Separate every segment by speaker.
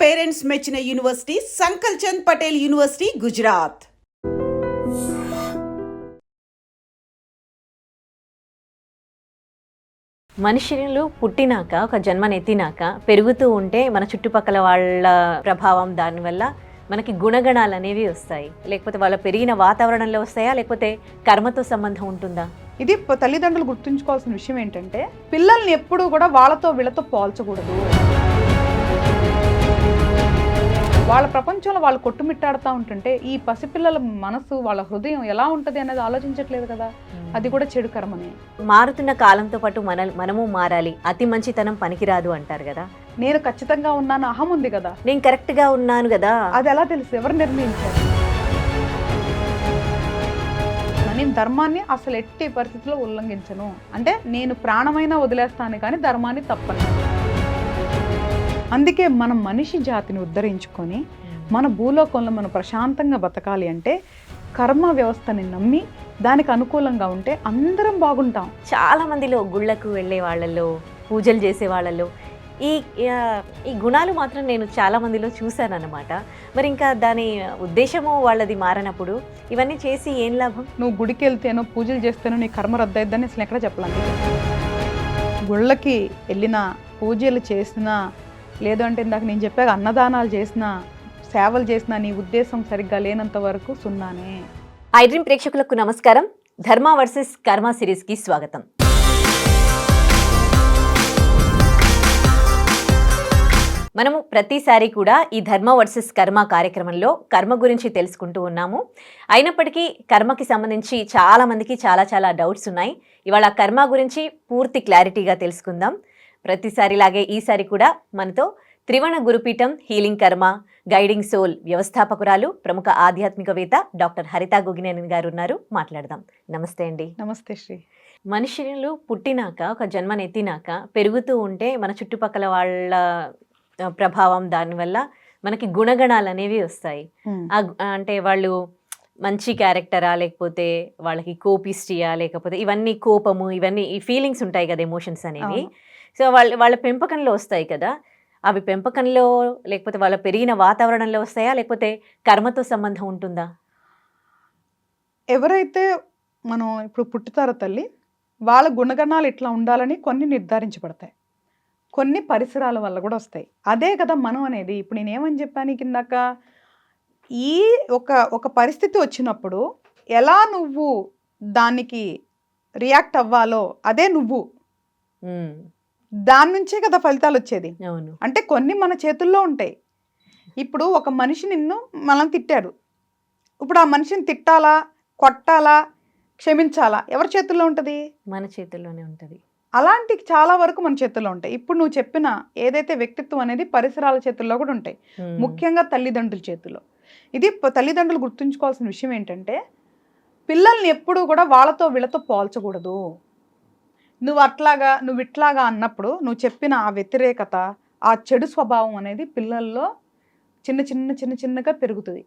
Speaker 1: Parents మెచ్చిన university సంకల్ Chand Patel university Gujarat.
Speaker 2: మనుషులు పుట్టినాక ఒక జన్మనెత్తినాక పెరుగుతూ ఉంటే మన చుట్టుపక్కల వాళ్ళ ప్రభావం దానివల్ల మనకి గుణగణాలు అనేవి వస్తాయి. లేకపోతే వాళ్ళ పెరిగిన వాతావరణంలో వస్తాయా, లేకపోతే కర్మతో సంబంధం ఉంటుందా?
Speaker 3: ఇది తల్లిదండ్రులు గుర్తుంచుకోవాల్సిన విషయం ఏంటంటే, పిల్లల్ని ఎప్పుడూ కూడా వాళ్ళతో వీళ్ళతో పోల్చకూడదు. వాళ్ళ ప్రపంచంలో వాళ్ళు కొట్టుమిట్టాడుతూ ఉంటుంటే ఈ పసిపిల్లల మనసు, వాళ్ళ హృదయం ఎలా ఉంటుంది అనేది ఆలోచించట్లేదు కదా. అది కూడా చెడు కర్మనే.
Speaker 2: మారుతున్న కాలంతో పాటు మనము మారాలి. అతి మంచితనం పనికిరాదు అంటారు కదా.
Speaker 3: నేను ఖచ్చితంగా ఉన్నాను, అహం ఉంది కదా,
Speaker 2: నేను కరెక్ట్గా ఉన్నాను కదా,
Speaker 3: అది ఎలా తెలుసు? ఎవరు నిర్ణయించారు? నేను ధర్మాన్ని అసలు ఎట్టి పరిస్థితుల్లో ఉల్లంఘించను అంటే నేను ప్రాణమైనా వదిలేస్తాను కానీ ధర్మాన్ని తప్పను. అందుకే మనం మనిషి జాతిని ఉద్ధరించుకొని మన భూలోకంలో మనం ప్రశాంతంగా బతకాలి అంటే కర్మ వ్యవస్థని నమ్మి దానికి అనుకూలంగా ఉంటే అందరం బాగుంటాం.
Speaker 2: చాలా మందిలో గుళ్ళకు వెళ్ళే వాళ్ళల్లో, పూజలు చేసే వాళ్ళల్లో ఈ గుణాలు మాత్రం నేను చాలా మందిలో చూశాను అన్నమాట. మరి ఇంకా దాని ఉద్దేశము వాళ్ళది మారనప్పుడు ఇవన్నీ చేసి ఏం లాభం?
Speaker 3: నువ్వు గుడికి వెళ్తేనో పూజలు చేస్తేనో నీ కర్మ రద్దయిద్దని అసలు ఎక్కడ చెప్పాలి. గుళ్ళకి వెళ్ళినా, పూజలు చేసినా, లేదు అంటే ఇందాక నేను చెప్పాక అన్నదానాలు చేసినా, సేవలు చేసినా నీ ఉద్దేశం సరిగ్గా లేనంత వరకు సున్నానే.
Speaker 2: ఐ డ్రీమ్ ప్రేక్షకులకు నమస్కారం. ధర్మ వర్సెస్ కర్మ సిరీస్కి స్వాగతం. మనము ప్రతిసారి కూడా ఈ ధర్మ వర్సెస్ కర్మ కార్యక్రమంలో కర్మ గురించి తెలుసుకుంటూ ఉన్నాము. అయినప్పటికీ కర్మకి సంబంధించి చాలా మందికి చాలా డౌట్స్ ఉన్నాయి. ఇవాళ కర్మ గురించి పూర్తి క్లారిటీగా తెలుసుకుందాం. ప్రతిసారిలాగే ఈసారి కూడా మనతో త్రివణ గురుపీఠం హీలింగ్ కర్మ గైడింగ్ సోల్ వ్యవస్థాపకురాలు, ప్రముఖ ఆధ్యాత్మికవేత్త డాక్టర్ హరిత గోగినేని గారు ఉన్నారు. మాట్లాడదాం. నమస్తే అండి.
Speaker 3: నమస్తే శ్రీ.
Speaker 2: మనుషులు పుట్టినాక ఒక జన్మనెత్తినాక పెరుగుతూ ఉంటే మన చుట్టుపక్కల వాళ్ళ ప్రభావం దానివల్ల మనకి గుణగణాలు అనేవి వస్తాయి. అంటే వాళ్ళు మంచి క్యారెక్టరా, లేకపోతే వాళ్ళకి కోపిస్టియా, లేకపోతే ఇవన్నీ కోపము, ఇవన్నీ ఈ ఫీలింగ్స్ ఉంటాయి కదా, ఎమోషన్స్ అనేవి. సో వాళ్ళ పెంపకంలో వస్తాయి కదా. అవి పెంపకంలో లేకపోతే వాళ్ళ పెరిగిన వాతావరణంలో వస్తాయా, లేకపోతే కర్మతో సంబంధం ఉంటుందా?
Speaker 3: ఎవరైతే మనం ఇప్పుడు పుట్టుతారో తల్లి, వాళ్ళ గుణగణాలు ఇట్లా ఉండాలని కొన్ని నిర్ధారించబడతాయి, కొన్ని పరిసరాల వల్ల కూడా వస్తాయి. అదే కదా మనం అనేది. ఇప్పుడు నేనేమని చెప్పాను కిందాక, ఈ ఒక పరిస్థితి వచ్చినప్పుడు ఎలా నువ్వు దానికి రియాక్ట్ అవ్వాలో అదే నువ్వు. దాని నుంచే కదా ఫలితాలు వచ్చేది. అంటే కొన్ని మన చేతుల్లో ఉంటాయి. ఇప్పుడు ఒక మనిషి నిన్ను మనం తిట్టాడు, ఇప్పుడు ఆ మనిషిని తిట్టాలా, కొట్టాలా, క్షమించాలా ఎవరి చేతుల్లో ఉంటుంది? మన చేతుల్లోనే ఉంటుంది. అలాంటి చాలా వరకు మన చేతుల్లో ఉంటాయి. ఇప్పుడు నువ్వు చెప్పిన ఏదైతే వ్యక్తిత్వం అనేది పరిసరాల చేతుల్లో కూడా ఉంటాయి, ముఖ్యంగా తల్లిదండ్రుల చేతుల్లో. ఇది తల్లిదండ్రులు గుర్తుంచుకోవాల్సిన విషయం ఏంటంటే, పిల్లల్ని ఎప్పుడూ కూడా వాళ్ళతో వీళ్ళతో పోల్చకూడదు. నువ్వు ఇట్లాగా అన్నప్పుడు నువ్వు చెప్పిన ఆ వ్యతిరేకత, ఆ చెడు స్వభావం అనేది పిల్లల్లో చిన్నగా పెరుగుతుంది.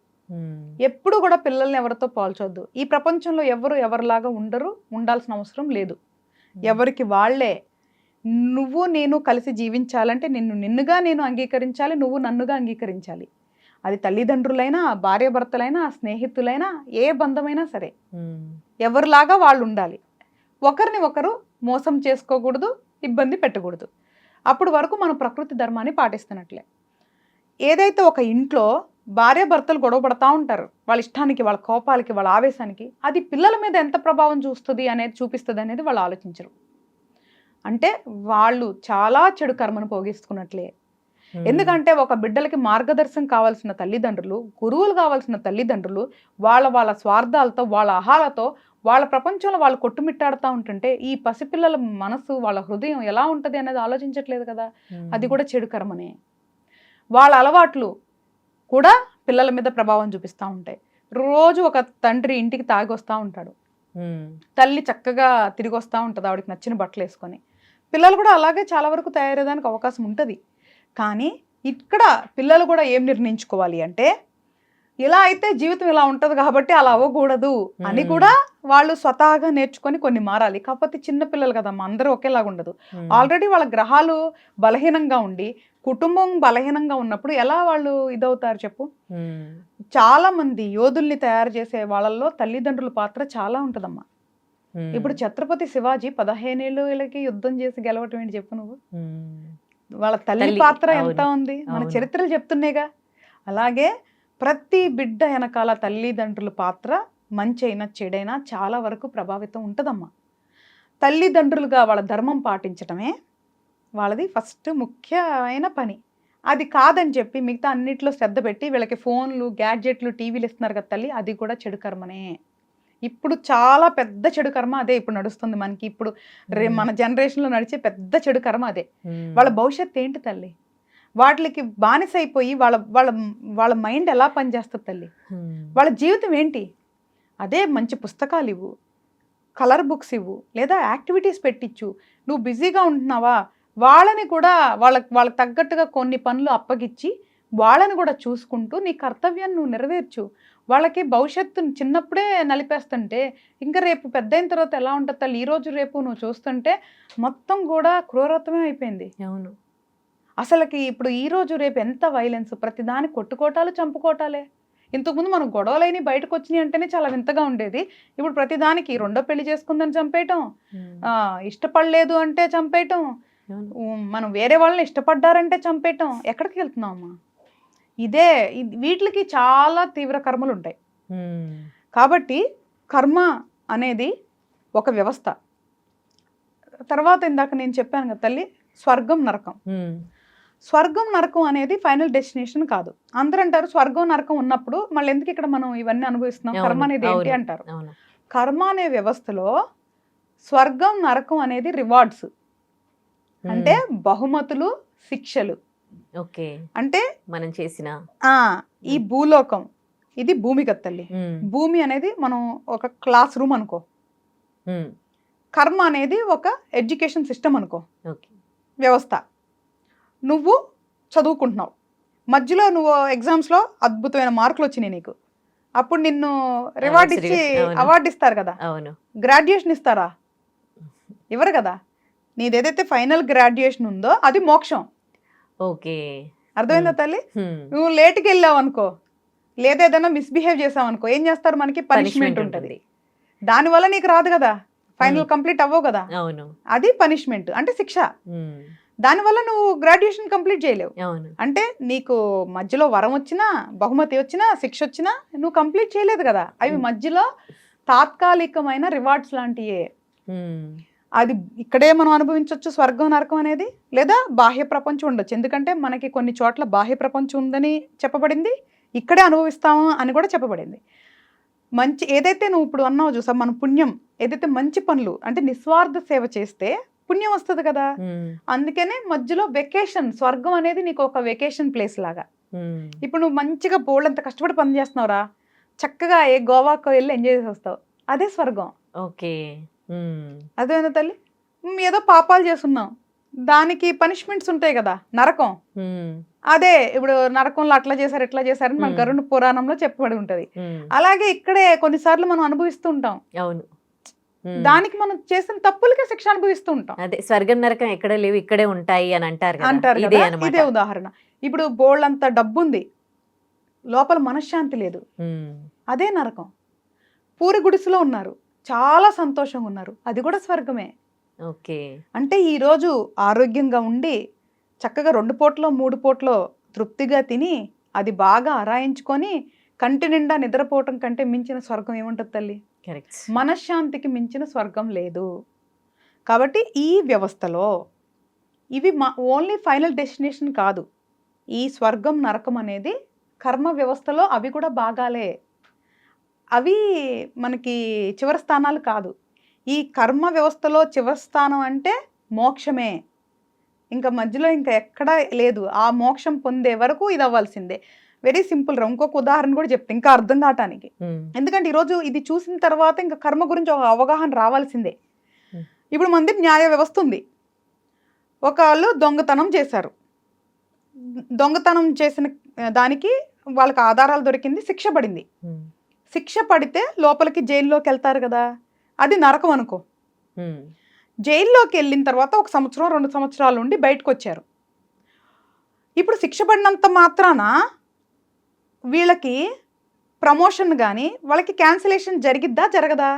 Speaker 3: ఎప్పుడు కూడా పిల్లల్ని ఎవరితో పోల్చొద్దు. ఈ ప్రపంచంలో ఎవరిలాగా ఉండాల్సిన అవసరం లేదు. ఎవరికి వాళ్ళే. నువ్వు నేను కలిసి జీవించాలంటే నిన్నుగా నేను అంగీకరించాలి, నువ్వు నన్నుగా అంగీకరించాలి. అది తల్లిదండ్రులైనా, భార్యాభర్తలైనా, స్నేహితులైనా, ఏ బంధమైనా సరే ఎవరిలాగా వాళ్ళు ఉండాలి. ఒకరిని ఒకరు మోసం చేసుకోకూడదు, ఇబ్బంది పెట్టకూడదు. అప్పుడు వరకు మనం ప్రకృతి ధర్మాన్ని పాటిస్తున్నట్లే. ఏదైతే ఒక ఇంట్లో భార్యాభర్తలు గొడవ పడతా ఉంటారు, వాళ్ళ ఇష్టానికి, వాళ్ళ కోపాలకి, వాళ్ళ ఆవేశానికి, అది పిల్లల మీద ఎంత ప్రభావం చూపిస్తుంది అనేది వాళ్ళు ఆలోచించరు. అంటే వాళ్ళు చాలా చెడు కర్మను పోగేసుకున్నట్లే. ఎందుకంటే ఒక బిడ్డలకి మార్గదర్శనం కావాల్సిన తల్లిదండ్రులు, గురువులు కావాల్సిన తల్లిదండ్రులు వాళ్ళ స్వార్థాలతో, వాళ్ళ అహాలతో, వాళ్ళ ప్రపంచంలో వాళ్ళు కొట్టుమిట్టాడుతూ ఉంటుంటే ఈ పసిపిల్లల మనసు, వాళ్ళ హృదయం ఎలా ఉంటుంది అనేది ఆలోచించట్లేదు కదా. అది కూడా చెడు కర్మనే. వాళ్ళ అలవాట్లు కూడా పిల్లల మీద ప్రభావం చూపిస్తూ ఉంటాయి. రోజు ఒక తండ్రి ఇంటికి తాగి వస్తూ ఉంటాడు, తల్లి చక్కగా తిరిగి వస్తూ ఉంటుంది ఆవిడకి నచ్చిన బట్టలు వేసుకొని. పిల్లలు కూడా అలాగే చాలా వరకు తయారయ్యేదానికి అవకాశం ఉంటుంది. కానీ ఇక్కడ పిల్లలు కూడా ఏం నిర్ణయించుకోవాలి అంటే, ఇలా అయితే జీవితం ఇలా ఉంటుంది కాబట్టి అలా అవ్వకూడదు అని కూడా వాళ్ళు స్వతహాగా నేర్చుకొని కొన్ని మారాలి. కాకపోతే చిన్న పిల్లలు కదమ్మా, అందరూ ఒకేలాగా ఉండదు. ఆల్రెడీ వాళ్ళ గ్రహాలు బలహీనంగా ఉండి కుటుంబం బలహీనంగా ఉన్నప్పుడు ఎలా వాళ్ళు ఇదవుతారు చెప్పు?
Speaker 2: ఉమ్,
Speaker 3: చాలా మంది యోధుల్ని తయారు చేసే వాళ్ళల్లో తల్లిదండ్రుల పాత్ర చాలా ఉంటదమ్మా.
Speaker 2: ఉమ్,
Speaker 3: ఇప్పుడు ఛత్రపతి శివాజీ 15 ఏళ్ళకి యుద్ధం చేసి గెలవటం ఏంటి చెప్పు నువ్వు?
Speaker 2: ఉమ్,
Speaker 3: వాళ్ళ తల్లి
Speaker 2: తల్లి,
Speaker 3: పాత్ర ఎంత
Speaker 2: అవును,
Speaker 3: ఉంది మన
Speaker 2: అవును.
Speaker 3: చరిత్రలు చెప్తున్నాయిగా. అలాగే ప్రతి బిడ్డ వెనకాల తల్లిదండ్రుల పాత్ర మంచి అయినా చెడైనా చాలా వరకు ప్రభావితం ఉంటుందమ్మా. తల్లిదండ్రులుగా వాళ్ళ ధర్మం పాటించటమే వాళ్ళది ఫస్ట్ ముఖ్యమైన పని. అది కాదని చెప్పి మిగతా అన్నిట్లో శ్రద్ధ పెట్టి వీళ్ళకి ఫోన్లు, గ్యాడ్జెట్లు, టీవీలు ఇస్తున్నారు కదా తల్లి, అది కూడా చెడు కర్మనే. ఇప్పుడు చాలా పెద్ద చెడు కర్మ అదే ఇప్పుడు నడుస్తుంది మనకి. ఇప్పుడు మన జనరేషన్లో నడిచే పెద్ద చెడు కర్మ అదే.
Speaker 2: ఉమ్,
Speaker 3: వాళ్ళ భవిష్యత్తు ఏంటి తల్లి? వాటికి బానిసైపోయి వాళ్ళ వాళ్ళ వాళ్ళ మైండ్ ఎలా పనిచేస్తుంది తల్లి?
Speaker 2: ఉమ్,
Speaker 3: వాళ్ళ జీవితం ఏంటి? అదే మంచి పుస్తకాలు ఇవ్వు, కలర్ బుక్స్ ఇవ్వు, లేదా యాక్టివిటీస్ పెట్టించు. నువ్వు బిజీగా ఉంటున్నావా, వాళ్ళని కూడా వాళ్ళకి తగ్గట్టుగా కొన్ని పనులు అప్పగిచ్చి వాళ్ళని కూడా చూసుకుంటూ నీ కర్తవ్యాన్ని నువ్వు నెరవేర్చు. వాళ్ళకి భవిష్యత్తును చిన్నప్పుడే నలిపేస్తుంటే ఇంకా రేపు పెద్ద అయిన తర్వాత ఎలా ఉంటుంది తల్లి? ఈరోజు రేపు నువ్వు చూస్తుంటే మొత్తం కూడా క్రూరత్వమే అయిపోయింది.
Speaker 2: అవును.
Speaker 3: అసలుకి ఇప్పుడు ఈ రోజు రేపు ఎంత వైలెన్స్, ప్రతిదానికి కొట్టుకోటాలు, చంపుకోటాలే. ఇంతకుముందు మనం గొడవలైన బయటకు వచ్చినాయి అంటేనే చాలా వింతగా ఉండేది. ఇప్పుడు ప్రతిదానికి రెండో పెళ్లి చేసుకుందని చంపేయటం,
Speaker 2: ఉమ్,
Speaker 3: ఇష్టపడలేదు అంటే చంపేయటం,
Speaker 2: అవును.
Speaker 3: మనం వేరే వాళ్ళని ఇష్టపడ్డారంటే చంపేయటం. ఎక్కడికి వెళ్తున్నామమ్మా? ఇదే వీటికి చాలా తీవ్ర కర్మలు ఉంటాయి.
Speaker 2: ఉమ్,
Speaker 3: కాబట్టి కర్మ అనేది ఒక వ్యవస్థ. తర్వాత ఇందాక నేను చెప్పాను కదా తల్లి, స్వర్గం నరకం.
Speaker 2: ఉమ్,
Speaker 3: స్వర్గం నరకం అనేది ఫైనల్ డెస్టినేషన్ కాదు. అందరూ అంటారు స్వర్గం నరకం ఉన్నప్పుడు మళ్ళీ ఎందుకు ఇక్కడ మనం ఇవన్నీ అనుభవిస్తున్నాం,
Speaker 2: అవును,
Speaker 3: కర్మ అనేది ఏంటి
Speaker 2: అవును,
Speaker 3: అంటారు.
Speaker 2: అవును.
Speaker 3: కర్మ అనే వ్యవస్థలో స్వర్గం నరకం అనేది రివార్డ్స్, అంటే బహుమతులు, శిక్షలు.
Speaker 2: ఓకే.
Speaker 3: అంటే
Speaker 2: మనం చేసిన
Speaker 3: ఈ భూలోకం ఇది భూమి కదా తల్లి.
Speaker 2: ఉమ్,
Speaker 3: భూమి అనేది మనం ఒక క్లాస్ రూమ్ అనుకో,
Speaker 2: ఉమ్,
Speaker 3: కర్మ అనేది ఒక ఎడ్యుకేషన్ సిస్టమ్ అనుకో,
Speaker 2: ఓకే.
Speaker 3: వ్యవస్థ. నువ్వు చదువుకుంటున్నావు, మధ్యలో నువ్వు ఎగ్జామ్స్లో అద్భుతమైన మార్కులు వచ్చినాయి నీకు, అప్పుడు నిన్ను రివార్డ్ ఇచ్చి
Speaker 2: అవును.
Speaker 3: అవార్డు ఇస్తారు కదా.
Speaker 2: అవును.
Speaker 3: గ్రాడ్యుయేషన్ ఇస్తారా? ఇవ్వరు కదా. నీదేదైతే ఫైనల్ గ్రాడ్యుయేషన్ ఉందో అది మోక్షం.
Speaker 2: ఓకే.
Speaker 3: అర్థమైందా తల్లి?
Speaker 2: ఉమ్,
Speaker 3: నువ్వు లేట్కి వెళ్ళావు అనుకో, లేదా ఏదైనా మిస్బిహేవ్ చేసావు అనుకో, ఏం చేస్తారు? మనకి పనిష్మెంట్ ఉంటుంది. దానివల్ల నీకు రాదు కదా, ఫైనల్ కంప్లీట్ అవ్వవు కదా,
Speaker 2: అవును.
Speaker 3: అది పనిష్మెంట్ అంటే శిక్ష.
Speaker 2: ఉమ్,
Speaker 3: దానివల్ల నువ్వు గ్రాడ్యుయేషన్ కంప్లీట్ చేయలేవు.
Speaker 2: అవును.
Speaker 3: అంటే నీకు మధ్యలో వరం వచ్చినా, బహుమతి వచ్చినా, శిక్ష వచ్చినా నువ్వు కంప్లీట్ చేయలేదు కదా. అవి మధ్యలో తాత్కాలికమైన రివార్డ్స్ లాంటివే.
Speaker 2: ఉమ్,
Speaker 3: అది ఇక్కడే మనం అనుభవించవచ్చు స్వర్గం నరకం అనేది, లేదా బాహ్య ప్రపంచం ఉండొచ్చు. ఎందుకంటే మనకి కొన్ని చోట్ల బాహ్య ప్రపంచం ఉందని చెప్పబడింది, ఇక్కడే అనుభవిస్తాము అని కూడా చెప్పబడింది. మంచి ఏదైతే నువ్వు ఇప్పుడు అన్నావు చూసా, మన పుణ్యం ఏదైతే మంచి పనులు అంటే నిస్వార్థ సేవ చేస్తే పుణ్యం వస్తుంది కదా.
Speaker 2: ఉమ్,
Speaker 3: అందుకనే మధ్యలో వెకేషన్, స్వర్గం అనేది నీకు ఒక వెకేషన్ ప్లేస్ లాగా.
Speaker 2: ఉమ్,
Speaker 3: ఇప్పుడు నువ్వు మంచిగా బోల్డంత కష్టపడి పని చేస్తున్నావురా, చక్కగా ఏ గోవాకు వెళ్ళి ఎంజాయ్ చేసి వస్తావు, అదే స్వర్గం.
Speaker 2: ఓకే. ఉమ్,
Speaker 3: అదేనా తల్లి? ఏదో పాపాలు చేస్తున్నాం, దానికి పనిష్మెంట్స్ ఉంటాయి కదా, నరకం.
Speaker 2: ఉమ్,
Speaker 3: అదే ఇప్పుడు నరకంలో అట్లా చేశారు ఇట్లా చేశారని మన గరుడ పురాణంలో చెప్పబడి ఉంటది.
Speaker 2: ఉమ్,
Speaker 3: అలాగే ఇక్కడే కొన్నిసార్లు మనం అనుభవిస్తూ ఉంటాం,
Speaker 2: అవును. ఉమ్,
Speaker 3: దానికి మనం చేసిన తప్పులకే శిక్ష అనుభవిస్తూ ఉంటాం.
Speaker 2: అదే స్వర్గం నరకం ఎక్కడ లేవు, ఇక్కడే ఉంటాయి అని అంటారు
Speaker 3: అంటారు
Speaker 2: ఇదే
Speaker 3: కదా.
Speaker 2: అన్నమాట.
Speaker 3: ఇదే ఉదాహరణ. ఇప్పుడు బోల్డంత డబ్బు ఉంది, లోపల మనశ్శాంతి లేదు,
Speaker 2: ఉమ్,
Speaker 3: అదే నరకం. పూరి గుడిసెలో ఉన్నారు, చాలా సంతోషంగా ఉన్నారు, అది కూడా స్వర్గమే.
Speaker 2: ఓకే.
Speaker 3: అంటే ఈరోజు ఆరోగ్యంగా ఉండి చక్కగా 2 పూటలో 3 పూటలో తృప్తిగా తిని అది బాగా అరాయించుకొని కంటి నిండా నిద్రపోవటం కంటే మించిన స్వర్గం ఏముంటుంది తల్లి?
Speaker 2: కరెక్ట్.
Speaker 3: మనశ్శాంతికి మించిన స్వర్గం లేదు. కాబట్టి ఈ వ్యవస్థలో ఇవి ఓన్లీ ఫైనల్ డెస్టినేషన్ కాదు. ఈ స్వర్గం నరకం అనేది కర్మ వ్యవస్థలో అవి కూడా భాగాలే. అవి మనకి చివరి స్థానాలు కాదు. ఈ కర్మ వ్యవస్థలో చివరి స్థానం అంటే మోక్షమే. ఇంకా మధ్యలో ఇంకా ఎక్కడా లేదు. ఆ మోక్షం పొందే వరకు ఇది అవ్వాల్సిందే. వెరీ సింపుల్ రా. ఇంకొక ఉదాహరణ కూడా చెప్తే ఇంకా అర్థం కావటానికి. ఎందుకంటే ఈరోజు ఇది చూసిన తర్వాత ఇంకా కర్మ గురించి ఒక అవగాహన రావాల్సిందే. ఇప్పుడు మంది న్యాయ వ్యవస్థ ఉంది. ఒకళ్ళు దొంగతనం చేశారు, దొంగతనం చేసిన దానికి వాళ్ళకి ఆధారాలు దొరికింది, శిక్ష పడింది. శిక్ష పడితే లోపలికి జైల్లోకి వెళ్తారు కదా, అది నరకం అనుకో. జైల్లోకి వెళ్ళిన తర్వాత 1 సంవత్సరం 2 సంవత్సరాలు ఉండి బయటకు వచ్చారు. ఇప్పుడు శిక్ష పడినంత మాత్రాన వీళ్ళకి ప్రమోషన్ కానీ వాళ్ళకి క్యాన్సిలేషన్ జరిగిద్దా జరగదా?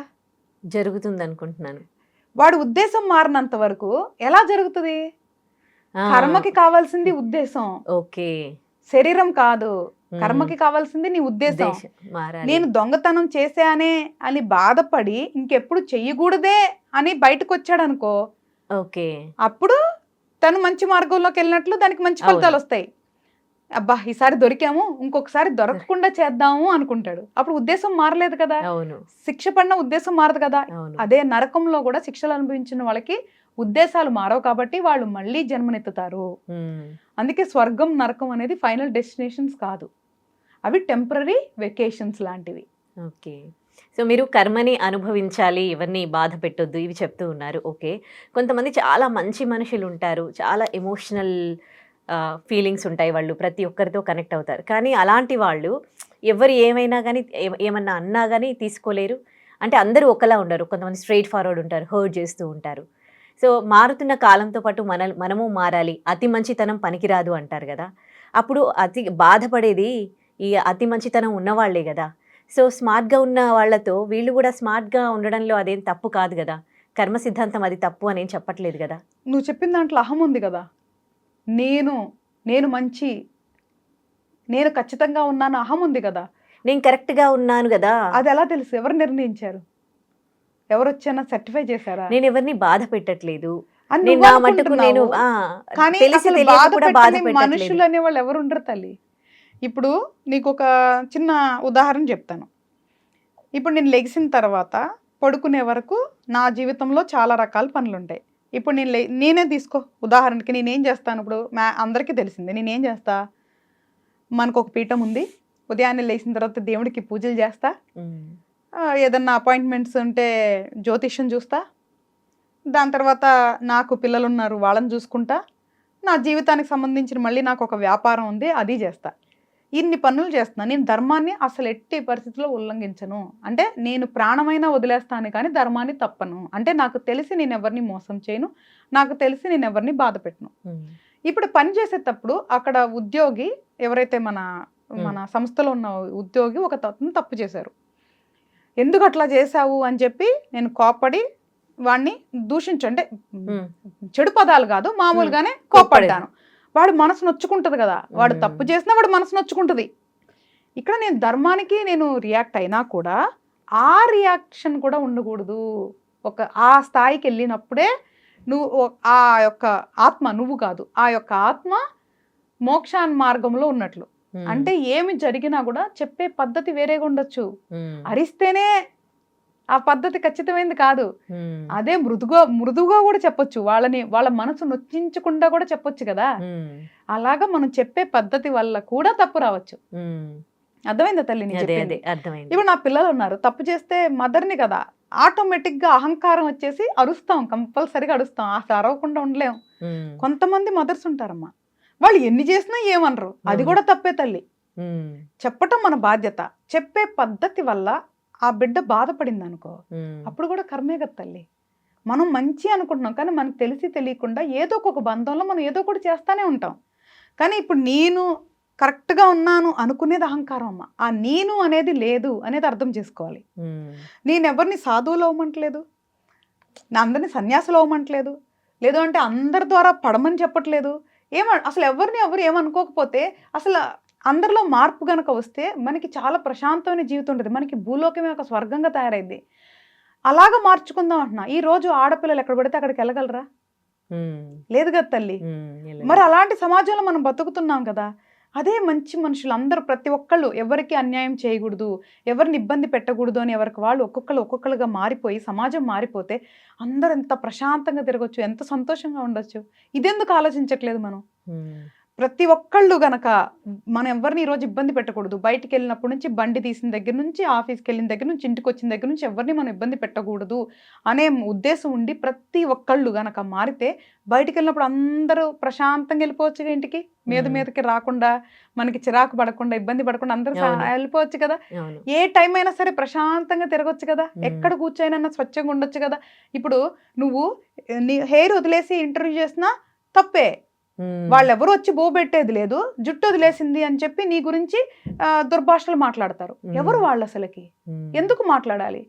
Speaker 2: జరుగుతుంది అనుకుంటున్నాను.
Speaker 3: వాడి ఉద్దేశం మారినంత వరకు ఎలా జరుగుతుంది? కర్మకి కావాల్సింది ఉద్దేశం,
Speaker 2: ఓకే,
Speaker 3: శరీరం కాదు. కర్మకి కావాల్సింది నీ ఉద్దేశం. నేను దొంగతనం చేశానే అని బాధపడి ఇంకెప్పుడు చెయ్యకూడదే అని బయటకు వచ్చాడు అనుకో,
Speaker 2: ఓకే,
Speaker 3: అప్పుడు తను మంచి మార్గంలోకి వెళ్ళినట్లు దానికి మంచి ఫలితాలు వస్తాయి. అబ్బా ఈసారి దొరికాము, ఇంకొకసారి దొరకకుండా చేద్దాము అనుకుంటాడు. అప్పుడు ఉద్దేశం మారలేదు కదా, శిక్ష పడిన ఉద్దేశం మారదు కదా. అదే నరకంలో కూడా శిక్షలు అనుభవించిన వాళ్ళకి ఉద్దేశాలు మారవు కాబట్టి వాళ్ళు మళ్ళీ జన్మనెత్తుతారు. అందుకే స్వర్గం నరకం అనేది ఫైనల్ డెస్టినేషన్స్ కాదు, అవి టెంపరరీ వెకేషన్స్ లాంటివి.
Speaker 2: ఓకే, సో మీరు కర్మని అనుభవించాలి, ఎవరిని బాధ పెట్టొద్దు ఇవి చెప్తూ ఉన్నారు. ఓకే, కొంతమంది చాలా మంచి మనుషులు ఉంటారు, చాలా ఎమోషనల్ ఫీలింగ్స్ ఉంటాయి, వాళ్ళు ప్రతి ఒక్కరితో కనెక్ట్ అవుతారు. కానీ అలాంటి వాళ్ళు ఎవరు ఏమైనా కానీ ఏమన్నా అన్నా కానీ తీసుకోలేరు. అంటే అందరూ ఒకలా ఉండరు, కొంతమంది స్ట్రైట్ ఫార్వర్డ్ ఉంటారు, హర్ట్ చేస్తూ ఉంటారు. సో మారుతున్న కాలంతో పాటు మనము మారాలి, అతి మంచితనం పనికిరాదు అంటారు కదా. అప్పుడు అతి బాధపడేది ఈ అతి మంచితనం ఉన్నవాళ్లే కదా. సో స్మార్ట్గా ఉన్న వాళ్ళతో వీళ్ళు కూడా స్మార్ట్గా ఉండడంలో అదేం తప్పు కాదు కదా. కర్మ సిద్ధాంతం అది తప్పు అని ఏం చెప్పట్లేదు కదా.
Speaker 3: నువ్వు చెప్పిన దాంట్లో అహం ఉంది కదా, నేను మంచి, నేను ఖచ్చితంగా ఉన్నాను అహం ఉంది కదా,
Speaker 2: నేను కరెక్ట్గా ఉన్నాను కదా.
Speaker 3: అది ఎలా తెలుసు? ఎవరు నిర్ణయించారు? ఎవరు వచ్చానా సర్టిఫై చేశారా?
Speaker 2: నేను ఎవరిని బాధ పెట్టట్లేదు,
Speaker 3: మనుషులు అనే వాళ్ళు ఎవరు ఉండరు తల్లి. ఇప్పుడు నీకు ఒక చిన్న ఉదాహరణ చెప్తాను. ఇప్పుడు నేను లెగిసిన తర్వాత పడుకునే వరకు నా జీవితంలో చాలా రకాల పనులు ఉంటాయి. ఇప్పుడు నేనే తీసుకో ఉదాహరణకి, నేనేం చేస్తాను ఇప్పుడు అందరికీ తెలిసిందే. నేనేం చేస్తా, మనకు ఒక పీఠం ఉంది, ఉదయాన్నే లేచిన తర్వాత దేవుడికి పూజలు చేస్తా, ఏదన్నా అపాయింట్మెంట్స్ ఉంటే జ్యోతిష్యం చూస్తా, దాని తర్వాత నాకు పిల్లలు ఉన్నారు వాళ్ళని చూసుకుంటా, నా జీవితానికి సంబంధించిన మళ్ళీ నాకు ఒక వ్యాపారం ఉంది అది చేస్తా. ఇన్ని పనులు చేస్తున్నా. నేను ధర్మాన్ని అసలు ఎట్టి పరిస్థితుల్లో ఉల్లంఘించను. అంటే నేను ప్రాణమైనా వదిలేస్తాను కానీ ధర్మాన్ని తప్పను. అంటే నాకు తెలిసి నేను ఎవరిని మోసం చేయను, నాకు తెలిసి నేను ఎవరిని బాధ పెట్టను. ఇప్పుడు పని చేసేటప్పుడు అక్కడ ఉద్యోగి ఎవరైతే మన సంస్థలో ఉన్న ఉద్యోగి ఒక తప్పు చేశారు. ఎందుకు అట్లా చేశావు అని చెప్పి నేను కోప్పడి వాడిని దూషించంటే చెడు పదాలు కాదు, మామూలుగానే కోప్పడ్డాను. వాడు మనసు నొచ్చుకుంటుంది కదా, వాడు తప్పు చేసినా వాడు మనసు నొచ్చుకుంటుంది. ఇక్కడ నేను ధర్మానికి నేను రియాక్ట్ అయినా కూడా ఆ రియాక్షన్ కూడా ఉండకూడదు. ఆ స్థాయికి వెళ్ళినప్పుడే నువ్వు ఆ యొక్క ఆత్మ, నువ్వు కాదు, ఆ యొక్క ఆత్మ మోక్షాన్ మార్గంలో ఉన్నట్లు. అంటే ఏమి జరిగినా కూడా చెప్పే పద్ధతి వేరేగా అరిస్తేనే ఆ పద్ధతి ఖచ్చితమైనది కాదు. అదే మృదుగా కూడా చెప్పొచ్చు, వాళ్ళ మనసు నొచ్చించకుండా కూడా చెప్పొచ్చు కదా. అలాగా మనం చెప్పే పద్ధతి వల్ల కూడా తప్పు రావచ్చు. అర్థమైందా తల్లి? ఇప్పుడు నా పిల్లలు ఉన్నారు, తప్పు చేస్తే మదర్ని కదా, ఆటోమేటిక్ గా అహంకారం వచ్చేసి అరుస్తాం, కంపల్సరిగా అరుస్తాం, అసలు అరవకుండా ఉండలేం. కొంతమంది మదర్స్ ఉంటారమ్మా, వాళ్ళు ఎన్ని చేసినా ఏమనరు, అది కూడా తప్పే తల్లి. చెప్పటం మన బాధ్యత. చెప్పే పద్ధతి వల్ల ఆ బిడ్డ బాధపడింది అనుకో, అప్పుడు కూడా కర్మే కదా తల్లి. మనం మంచి అనుకుంటున్నాం కానీ మనకు తెలిసి తెలియకుండా ఏదో ఒక బంధంలో మనం ఏదో ఒకటి చేస్తానే ఉంటాం. కానీ ఇప్పుడు నేను కరెక్ట్గా ఉన్నాను అనుకునేది అహంకారం అమ్మ. ఆ నేను అనేది లేదు అనేది అర్థం చేసుకోవాలి. నేను ఎవరిని సాధువులు అవ్వమంటలేదు, నా అందరినీ సన్యాసులు అవ్వమంటలేదు, లేదు అంటే అందరి ద్వారా పడమని చెప్పట్లేదు. అసలు ఎవరు ఏమనుకోకపోతే అసలు అందరిలో మార్పు గనక వస్తే మనకి చాలా ప్రశాంతమైన జీవితం ఉంటుంది. మనకి భూలోకమే ఒక స్వర్గంగా తయారైంది. అలాగా మార్చుకుందాం అంటున్నా. ఈ రోజు ఆడపిల్లలు ఎక్కడ పడితే అక్కడికి వెళ్ళగలరా? లేదు కదా తల్లి. మరి అలాంటి సమాజంలో మనం బతుకుతున్నాం కదా. అదే మంచి మనుషులు అందరూ, ప్రతి ఒక్కళ్ళు ఎవరికి అన్యాయం చేయకూడదు, ఎవరిని ఇబ్బంది పెట్టకూడదు అని ఎవరికి వాళ్ళు ఒక్కొక్కరుగా మారిపోయి సమాజం మారిపోతే అందరూ ఎంత ప్రశాంతంగా తిరగచ్చు, ఎంత సంతోషంగా ఉండొచ్చు. ఇదెందుకు ఆలోచించట్లేదు మనం? ప్రతి ఒక్కళ్ళు గనక మనం ఎవరిని ఈరోజు ఇబ్బంది పెట్టకూడదు. బయటికి వెళ్ళినప్పటి నుంచి, బండి తీసిన దగ్గర నుంచి, ఆఫీస్కి వెళ్ళిన దగ్గర నుంచి, ఇంటికి వచ్చిన దగ్గర నుంచి ఎవరిని మనం ఇబ్బంది పెట్టకూడదు అనే ఉద్దేశం ఉండి ప్రతి ఒక్కళ్ళు గనక మారితే బయటికి వెళ్ళినప్పుడు అందరూ ప్రశాంతంగా వెళ్ళిపోవచ్చు ఇంటికి. మీదకి రాకుండా, మనకి చిరాకు పడకుండా, ఇబ్బంది పడకుండా అందరూ వెళ్ళిపోవచ్చు కదా. ఏ టైం అయినా సరే ప్రశాంతంగా తిరగొచ్చు కదా, ఎక్కడ కూర్చోైనా స్వచ్ఛంగా ఉండొచ్చు కదా. ఇప్పుడు నువ్వు నీ హెయిర్ వదిలేసి ఇంటర్వ్యూ చేసినా తప్పే, వాళ్ళెవరు వచ్చి బోబెట్టేది లేదు, జుట్టు వదిలేసింది అని చెప్పి నీ గురించి దుర్భాషలు మాట్లాడతారు. ఎవరు వాళ్ళు అసలుకి? ఎందుకు మాట్లాడాలి?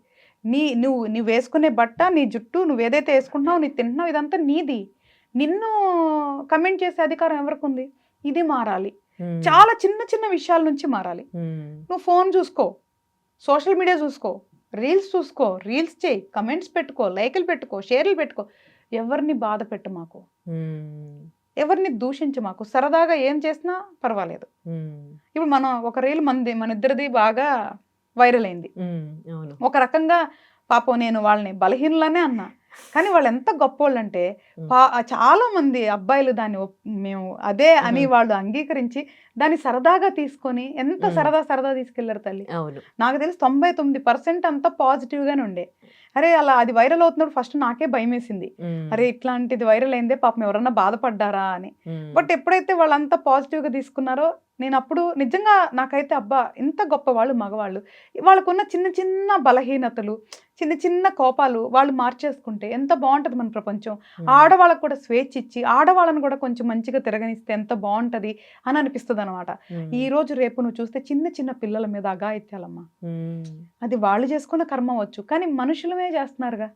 Speaker 3: నువ్వు వేసుకునే బట్ట, నీ జుట్టు, నువ్వు ఏదైతే వేసుకుంటున్నావు, నీ తింటున్నావు, ఇదంతా నీది. నిన్ను కమెంట్ చేసే అధికారం ఎవరికి ఉంది? ఇది మారాలి. చాలా చిన్న చిన్న విషయాల నుంచి మారాలి. నువ్వు ఫోన్ చూసుకో, సోషల్ మీడియా చూసుకో, రీల్స్ చూసుకో, రీల్స్ చేయి, కమెంట్స్ పెట్టుకో, లైకులు పెట్టుకో, షేర్లు పెట్టుకో. ఎవరిని బాధ పెట్టు మాకు, ఎవరిని దూషించు మాకు. సరదాగా ఏం చేసినా పర్వాలేదు. ఇప్పుడు మనం ఒక రీల్ మన ఇద్దరిది బాగా వైరల్ అయింది. ఒక రకంగా పాపం నేను వాళ్ళని బలహీనలనే అన్నా, కానీ వాళ్ళు ఎంత గొప్పోళ్ళు అంటే చాలా మంది అబ్బాయిలు దాన్ని మేము అదే అని వాళ్ళు అంగీకరించి దాన్ని సరదాగా తీసుకొని ఎంత సరదా తీసుకెళ్లారు తల్లి. నాకు తెలిసి 99% అంతా పాజిటివ్ గానే ఉండే. అరే అలా అది వైరల్ అవుతున్నప్పుడు ఫస్ట్ నాకే భయం వేసింది, అరే ఇట్లాంటిది వైరల్ అయిందే పాపం ఎవరన్నా బాధపడ్డారా అని. బట్ ఎప్పుడైతే వాళ్ళంతా పాజిటివ్ గా తీసుకున్నారో నేను అప్పుడు నిజంగా నాకైతే అబ్బా ఇంత గొప్ప వాళ్ళు మగవాళ్ళు, వాళ్ళకున్న చిన్న చిన్న బలహీనతలు, చిన్న చిన్న కోపాలు వాళ్ళు మార్చేసుకుంటే ఎంత బాగుంటది మన ప్రపంచం. ఆడవాళ్ళకు కూడా స్వేచ్ఛ ఇచ్చి ఆడవాళ్ళని కూడా కొంచెం మంచిగా తిరగనిస్తే ఎంత బాగుంటది అని అనిపిస్తుంది అనమాట. ఈ రోజు రేపు నువ్వు చూస్తే చిన్న చిన్న పిల్లల మీద అఘాయిత్యాలమ్మా, అది వాళ్ళు చేసుకున్న కర్మ అవ్వచ్చు, కానీ మనుషులమే చేస్తున్నారుగా.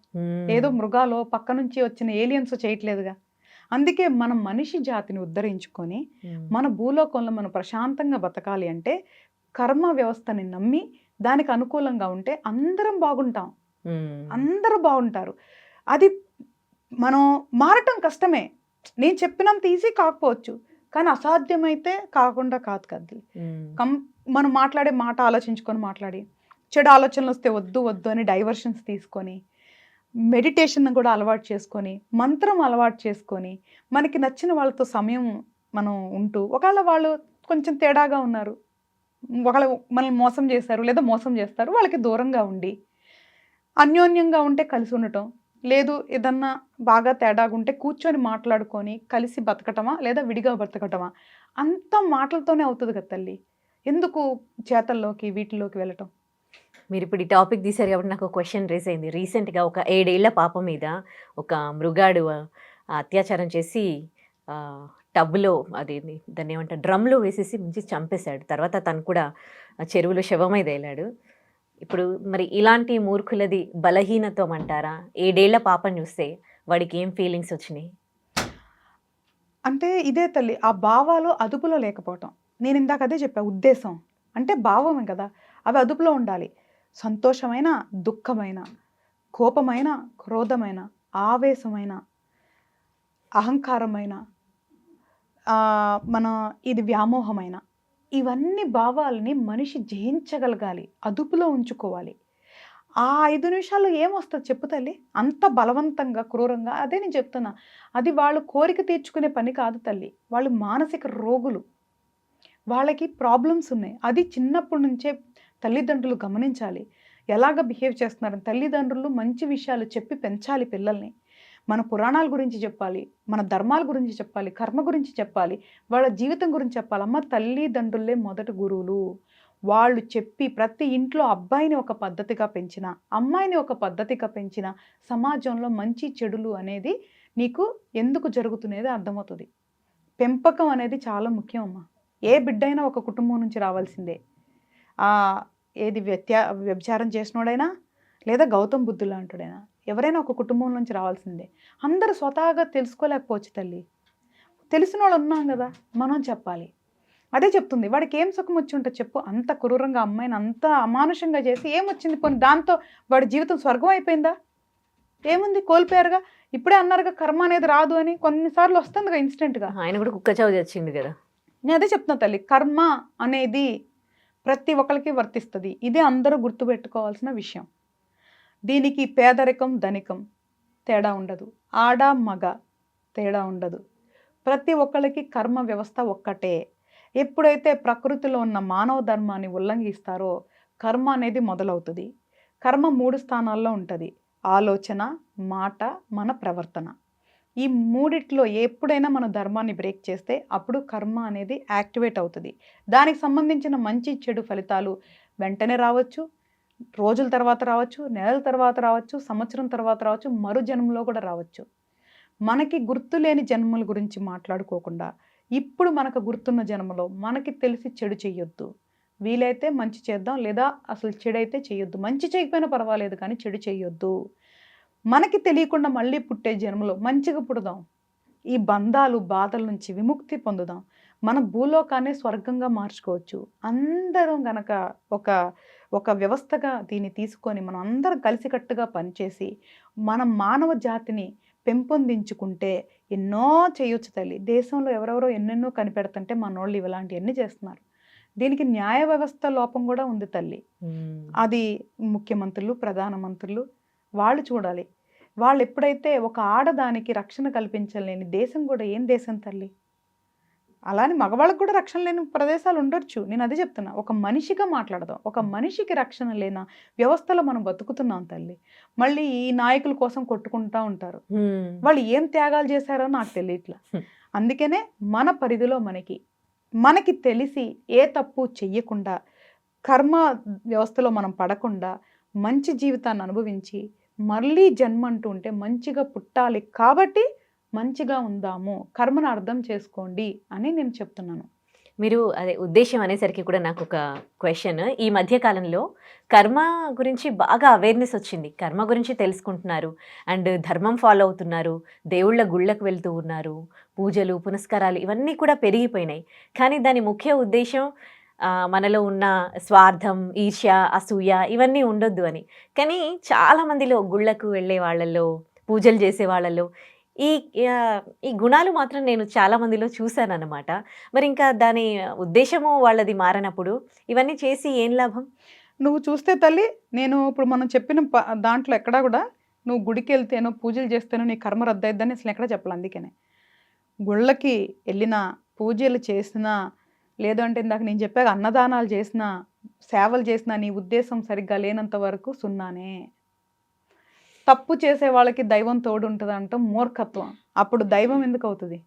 Speaker 3: ఏదో మృగాలో పక్క నుంచి వచ్చిన ఏలియన్స్ చేయట్లేదుగా. అందుకే మనం మనిషి జాతిని ఉద్ధరించుకొని మన భూలోకంలో మనం ప్రశాంతంగా బతకాలి అంటే కర్మ వ్యవస్థని నమ్మి దానికి అనుకూలంగా ఉంటే అందరం బాగుంటాం, అందరూ బాగుంటారు. అది మనం మారటం కష్టమే, నేను చెప్పినంత ఈజీ కాకపోవచ్చు, కానీ అసాధ్యమైతే కాకుండా కాదు కద్ది. మనం మాట్లాడే మాట ఆలోచించుకొని మాట్లాడి, చెడు ఆలోచనలు వస్తే వద్దు అని డైవర్షన్స్ తీసుకొని, మెడిటేషన్ కూడా అలవాటు చేసుకొని, మంత్రం అలవాటు చేసుకొని, మనకి నచ్చిన వాళ్ళతో సమయం మనం ఉంటూ, ఒకవేళ వాళ్ళు కొంచెం తేడాగా ఉన్నారు, ఒకవేళ మనల్ని మోసం చేశారు లేదా మోసం చేస్తారు, వాళ్ళకి దూరంగా ఉండి అన్యోన్యంగా ఉంటే కలిసి ఉండటం, లేదు ఏదన్నా బాగా తేడాగా ఉంటే కూర్చొని మాట్లాడుకొని కలిసి బతకటమా లేదా విడిగా బతకటమా, అంత మాటలతోనే అవుతుంది కదా తల్లి. ఎందుకు చేతల్లోకి వీటిలోకి వెళ్ళటం?
Speaker 2: మీరు ఇప్పుడు ఈ టాపిక్ తీశారు కాబట్టి నాకు క్వశ్చన్ రేస్ అయింది. రీసెంట్గా ఒక 7 ఏళ్ల పాప మీద ఒక మృగాడు అత్యాచారం చేసి టబ్లో దాన్ని ఏమంటారు డ్రమ్లో వేసేసి ముంచి చంపేశాడు. తర్వాత తను కూడా చెరువులో శవమై తేలాడు. ఇప్పుడు మరి ఇలాంటి మూర్ఖులది బలహీనత్వం అంటారా? 7 ఏళ్ల పాపను చూస్తే వాడికి ఏం ఫీలింగ్స్ వచ్చినాయి?
Speaker 3: అంటే ఇదే తల్లి, ఆ భావాలు అదుపులో లేకపోవటం. నేను ఇందాక అదే చెప్పా, ఉద్దేశం అంటే భావమే కదా, అవి అదుపులో ఉండాలి. సంతోషమైన, దుఃఖమైన, కోపమైన, క్రోధమైన, ఆవేశమైన, అహంకారమైన, మన ఇది వ్యామోహమైన, ఇవన్నీ భావాలని మనిషి జయించగలగాలి, అదుపులో ఉంచుకోవాలి. ఆ 5 నిమిషాల్లో ఏమొస్తుంది చెప్పు తల్లి? అంత బలవంతంగా క్రూరంగా, అదే నేను చెప్తున్నా, అది వాళ్ళు కోరిక తీర్చుకునే పని కాదు తల్లి. వాళ్ళు మానసిక రోగులు, వాళ్ళకి ప్రాబ్లమ్స్ ఉన్నాయి. అది చిన్నప్పటి నుంచే తల్లిదండ్రులు గమనించాలి, ఎలాగ బిహేవ్ చేస్తున్నారని. తల్లిదండ్రులు మంచి విషయాలు చెప్పి పెంచాలి పిల్లల్ని. మన పురాణాల గురించి చెప్పాలి, మన ధర్మాల గురించి చెప్పాలి, కర్మ గురించి చెప్పాలి, వాళ్ళ జీవితం గురించి చెప్పాలి. అమ్మ తల్లిదండ్రులే మొదటి గురువులు. వాళ్ళు చెప్పి ప్రతి ఇంట్లో అబ్బాయిని ఒక పద్ధతిగా పెంచిన, అమ్మాయిని ఒక పద్ధతిగా పెంచిన సమాజంలో మంచి చెడులు అనేది నీకు ఎందుకు జరుగుతున్నది అర్థమవుతుంది. పెంపకం అనేది చాలా ముఖ్యం అమ్మ. ఏ బిడ్డైనా ఒక కుటుంబం నుంచి రావాల్సిందే. ఏది వ్యభిచారం చేసినోడైనా లేదా గౌతమ్ బుద్ధుడు లాంటిడైనా ఎవరైనా ఒక కుటుంబం నుంచి రావాల్సిందే. అందరూ స్వతహాగా తెలుసుకోలేకపోవచ్చు తల్లి, తెలిసిన వాళ్ళు ఉన్నాం కదా, మనం చెప్పాలి. అదే చెప్తుంది, వాడికి ఏం సుఖం వచ్చి ఉంటుంది చెప్పు? అంత క్రూరంగా అమ్మాయిని అంత అమానుషంగా చేసి ఏమొచ్చింది? పోనీ దాంతో వాడి జీవితం స్వర్గం అయిపోయిందా? ఏముంది? కోల్పోయారుగా. ఇప్పుడే అన్నారుగా కర్మ అనేది రాదు అని, కొన్నిసార్లు వస్తుందిగా ఇన్స్టెంట్గా.
Speaker 2: ఆయన కూడా కుక్క చావు తెచ్చింది కదా.
Speaker 3: నేను అదే చెప్తున్నా తల్లి, కర్మ అనేది ప్రతి ఒక్కరికి వర్తిస్తుంది. ఇదే అందరూ గుర్తుపెట్టుకోవాల్సిన విషయం. దీనికి పేదరికం ధనికం తేడా ఉండదు, ఆడ మగ తేడా ఉండదు. ప్రతి ఒక్కరికి కర్మ వ్యవస్థ ఒక్కటే. ఎప్పుడైతే ప్రకృతిలో ఉన్న మానవ ధర్మాన్ని ఉల్లంఘిస్తారో కర్మ అనేది మొదలవుతుంది. కర్మ 3 స్థానాల్లో ఉంటుంది: ఆలోచన, మాట, మన ప్రవర్తన. ఈ మూడిట్లో ఎప్పుడైనా మన ధర్మాన్ని బ్రేక్ చేస్తే అప్పుడు కర్మ అనేది యాక్టివేట్ అవుతుంది. దానికి సంబంధించిన మంచి చెడు ఫలితాలు వెంటనే రావచ్చు, రోజుల తర్వాత రావచ్చు, నెలల తర్వాత రావచ్చు, సంవత్సరం తర్వాత రావచ్చు, మరు జన్మలో కూడా రావచ్చు. మనకి గుర్తులేని జన్మల గురించి మాట్లాడుకోకుండా ఇప్పుడు మనకు గుర్తున్న జన్మలో మనకి తెలిసి చెడు చెయ్యొద్దు. వీలైతే మంచి చేద్దాం, లేదా అసలు చెడైతే చెయ్యొద్దు. మంచి చేయకపోయినా పర్వాలేదు కానీ చెడు చెయ్యొద్దు. మనకి తెలియకుండా మళ్ళీ పుట్టే జన్మలో మంచిగా పుడదాం. ఈ బంధాలు బాధల నుంచి విముక్తి పొందుదాం. మన భూలోకాన్ని స్వర్గంగా మార్చుకోవచ్చు. అందరం గనక ఒక వ్యవస్థగా దీన్ని తీసుకొని మనం అందరం కలిసికట్టుగా పనిచేసి మన మానవ జాతిని పెంపొందించుకుంటే ఎన్నో చేయొచ్చు తల్లి. దేశంలో ఎవరెవరో ఎన్నెన్నో కనిపెడుతుంటే మనోళ్ళు ఇలాంటివన్నీ చేస్తున్నారు. దీనికి న్యాయ వ్యవస్థ లోపం కూడా ఉంది తల్లి. అది ముఖ్యమంత్రులు, ప్రధానమంత్రులు వాళ్ళు చూడాలి. వాళ్ళు ఎప్పుడైతే ఒక ఆడదానికి రక్షణ కల్పించలేని దేశం కూడా ఏం దేశం తల్లి? అలానే మగవాళ్ళకు కూడా రక్షణ లేని ప్రదేశాలు ఉండొచ్చు. నేను అదే చెప్తున్నా. ఒక మనిషిగా మాట్లాడదాం. ఒక మనిషికి రక్షణ లేన వ్యవస్థలో మనం బతుకుతున్నాం తల్లి. మళ్ళీ ఈ నాయకుల కోసం కొట్టుకుంటా ఉంటారు. వాళ్ళు ఏం త్యాగాలు చేశారో నాకు తెలియట్లా. అందుకనే మన పరిధిలో మనకి తెలిసి ఏ తప్పు చెయ్యకుండా కర్మ వ్యవస్థలో మనం పడకుండా మంచి జీవితాన్ని అనుభవించి మళ్ళీ జన్మ అంటూ ఉంటే మంచిగా పుట్టాలి. కాబట్టి మంచిగా ఉందాము, కర్మను అర్థం చేసుకోండి అని నేను చెప్తున్నాను.
Speaker 2: మీరు అదే ఉద్దేశం అనేసరికి కూడా నాకు ఒక క్వశ్చన్. ఈ మధ్య కాలంలో కర్మ గురించి బాగా అవేర్నెస్ వచ్చింది. కర్మ గురించి తెలుసుకుంటున్నారు అండ్ ధర్మం ఫాలో అవుతున్నారు, దేవుళ్ళ గుళ్ళకు వెళ్తూ ఉన్నారు, పూజలు పునస్కారాలు ఇవన్నీ కూడా పెరిగిపోయినాయి. కానీ దాని ముఖ్య ఉద్దేశం మనలో ఉన్న స్వార్థం, ఈర్ష్య, అసూయ ఇవన్నీ ఉండొద్దు అని. కానీ చాలామందిలో గుళ్ళకు వెళ్ళే వాళ్ళల్లో, పూజలు చేసే వాళ్ళల్లో ఈ గుణాలు మాత్రం నేను చాలా మందిలో చూశాను అన్నమాట. మరి ఇంకా దాని ఉద్దేశము వాళ్ళది మారినప్పుడు ఇవన్నీ చేసి ఏం లాభం?
Speaker 3: నువ్వు చూస్తే తల్లి, నేను ఇప్పుడు మనం చెప్పిన దాంట్లో ఎక్కడా కూడా నువ్వు గుడికి వెళ్తేనో పూజలు చేస్తేనో నీ కర్మ రద్దయిద్దని అసలు ఎక్కడ చెప్పాలి. అందుకనే గుళ్ళకి వెళ్ళినా, పూజలు చేసినా, లేదంటే ఇందాక నేను చెప్పాక అన్నదానాలు చేసినా, సేవలు చేసినా నీ ఉద్దేశం సరిగ్గా లేనంత వరకు సున్నానే. తప్పు చేసే వాళ్ళకి దైవం తోడు ఉంటుంది అంటాం మూర్ఖత్వం. అప్పుడు దైవం ఎందుకు అవుతుంది?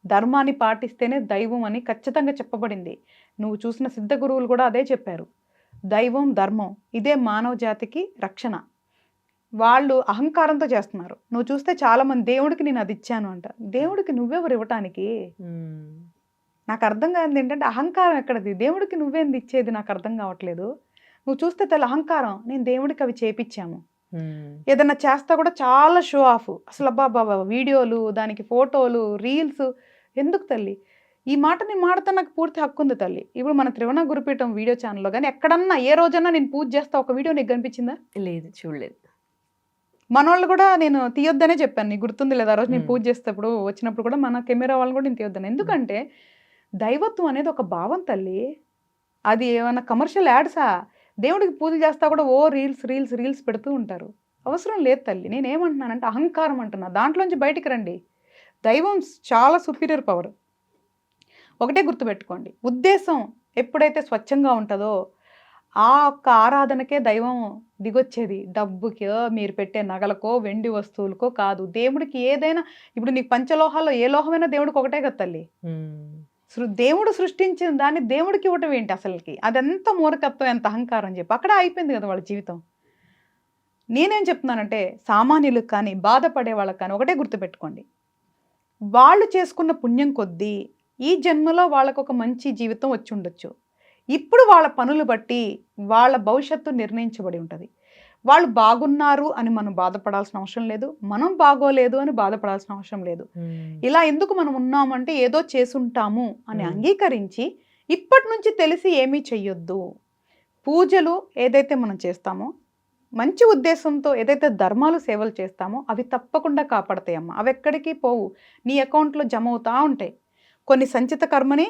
Speaker 3: ధర్మాన్ని పాటిస్తేనే దైవం అని ఖచ్చితంగా చెప్పబడింది. నువ్వు చూసిన సిద్ధ గురువులు కూడా అదే చెప్పారు. దైవం, ధర్మం ఇదే మానవ జాతికి రక్షణ. వాళ్ళు అహంకారంతో చేస్తున్నారు. నువ్వు చూస్తే చాలామంది దేవుడికి నేను అది ఇచ్చాను అంట. దేవుడికి నువ్వెవరు ఇవ్వటానికి? నాకు అర్థం కాదు ఏంటంటే అహంకారం ఎక్కడది? దేవుడికి నువ్వేంది ఇచ్చేది? నాకు అర్థం కావట్లేదు. నువ్వు చూస్తే తల్లి అహంకారం, నేను దేవుడికి అవి చేపించాము. ఏదన్నా చేస్తా కూడా చాలా షో ఆఫ్. అసలు అబ్బా వీడియోలు, దానికి ఫోటోలు, రీల్స్ ఎందుకు తల్లి? ఈ మాట నేను మాడతా, నాకు పూర్తి హక్కు ఉంది తల్లి. ఇప్పుడు మన త్రివణ గురుపీఠం వీడియో ఛానల్లో కానీ ఎక్కడన్నా ఏ రోజన్నా నేను పూజ చేస్తా ఒక వీడియో నీకు కనిపించిందా?
Speaker 2: లేదు, చూడలేదు.
Speaker 3: మనోళ్ళు కూడా నేను తీయొద్దనే చెప్పాను. నీకు గుర్తుంది లేదా? ఆ రోజు నేను పూజ చేసేటప్పుడు వచ్చినప్పుడు కూడా మన కెమెరా వాళ్ళని కూడా నేను తీయొద్దాను. ఎందుకంటే దైవత్వం అనేది ఒక భావం తల్లి. అది ఏమన్నా కమర్షియల్ యాడ్సా? దేవుడికి పూజలు చేస్తా కూడా ఓ రీల్స్ పెడుతూ ఉంటారు. అవసరం లేదు తల్లి. నేనేమంటున్నానంటే అహంకారం అంటున్నా. దాంట్లోంచి బయటికి రండి. దైవం చాలా సుపీరియర్ పవర్. ఒకటే గుర్తుపెట్టుకోండి, ఉద్దేశం ఎప్పుడైతే స్వచ్ఛంగా ఉంటుందో ఆ ఒక్క ఆరాధనకే దైవం దిగొచ్చేది. డబ్బుకో, మీరు పెట్టే నగలకో, వెండి వస్తువులకో కాదు. దేవుడికి ఏదైనా, ఇప్పుడు నీకు పంచలోహాల్లో ఏ లోహమైనా దేవుడికి ఒకటే కదా తల్లి. దేవుడు సృష్టించిన దాన్ని దేవుడికి ఇవ్వటం ఏంటి అసలుకి? అదెంత మూర్ఖత్వం, ఎంత అహంకారం చెప్పి అక్కడ అయిపోయింది కదా వాళ్ళ జీవితం. నేనేం చెప్తున్నానంటే సామాన్యులకు కానీ, బాధపడే వాళ్ళకి కానీ ఒకటే గుర్తుపెట్టుకోండి, వాళ్ళు చేసుకున్న పుణ్యం కొద్దీ ఈ జన్మలో వాళ్ళకు ఒక మంచి జీవితం వచ్చి ఉండొచ్చు. ఇప్పుడు వాళ్ళ పనులు బట్టి వాళ్ళ భవిష్యత్తు నిర్ణయించబడి ఉంటుంది. వాళ్ళు బాగున్నారు అని మనం బాధపడాల్సిన అవసరం లేదు, మనం బాగోలేదు అని బాధపడాల్సిన అవసరం లేదు. ఇలా ఎందుకు మనం ఉన్నామంటే ఏదో చేసుంటాము అని అంగీకరించి ఇప్పటి నుంచి తెలిసి ఏమీ చెయ్యొద్దు. పూజలు ఏదైతే మనం చేస్తామో, మంచి ఉద్దేశంతో ఏదైతే ధర్మాలు సేవలు చేస్తామో అవి తప్పకుండా కాపాడతాయమ్మా. అవి ఎక్కడికి పోవు, నీ అకౌంట్లో జమ అవుతూ ఉంటాయి. కొన్ని సంచిత కర్మని